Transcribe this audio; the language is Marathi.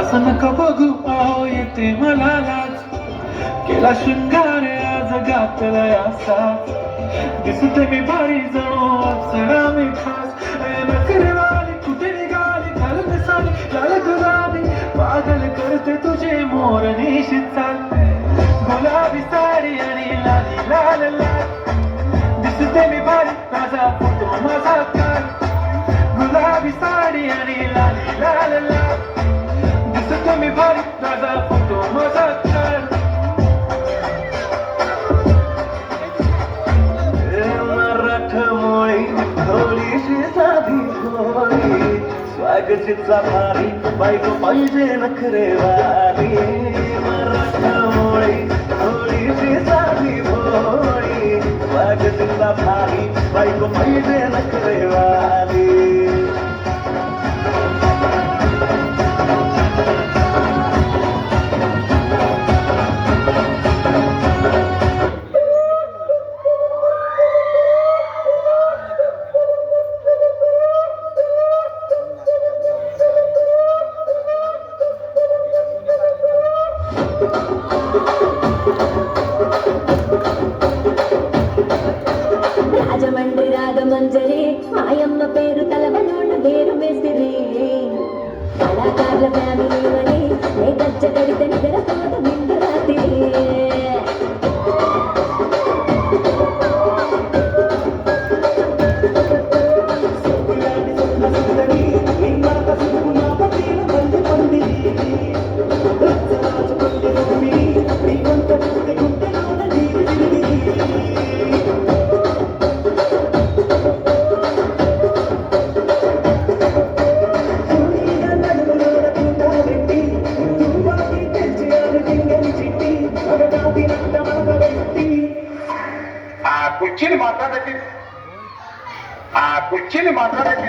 असं नका बघू पाहो येते मला लाज केला शृंगार आज घातला असा दिसते मी भारी जणू अप्सरा मी खास नखरेवाली कुठे निघाली घालून साली लाल गुलाबी पागल करते तुझे मोर निशित चालते गुलाबी साडी आणि लाली लाल लाल दिसते मी भारी माझा फोटो माझा काल गुलाबी साडी आणि लाली लाल लाल दिसते मी भारी माझा फोटो माझा काल मराठमोळी थोडीशी साधी थोडी स्वागतीचा भारी बायको पाहिजे नखरेवाली मराठमोळी थोडीशी साधी थोडी स्वागतीचा भारी बायको पाहिजे नखरेवाली రాజమండ్రి రాగమంజరి మాయమ్మ పేరు తలవనోట వేరు మేసిరి కళాకారుల ఫ్యామిలీ వని ఏ గజ్జ కడిత నిద్ర తోట బిందు రాత్రి కుర్చీని మాట్లాడేది కుర్చీని మాట్లాడేది